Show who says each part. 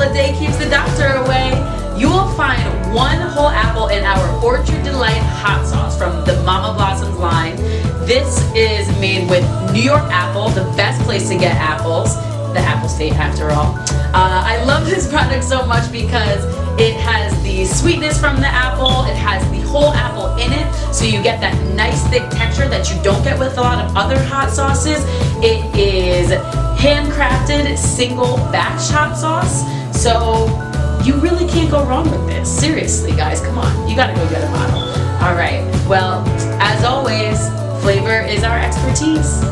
Speaker 1: a day keeps the doctor away. You will find one whole apple in our Orchard Delight hot sauce from the Mama Blossoms line. This is made with New York apple, the best place to get apples, the Apple State after all. I love this product so much because it has the sweetness from the apple, it has the whole apple in it, so you get that nice thick texture that you don't get with a lot of other hot sauces. It is handcrafted single batch hot sauce, so you really can't go wrong with this. Seriously, guys, come on, you gotta go get a bottle. All right, well, as always, flavor is our expertise.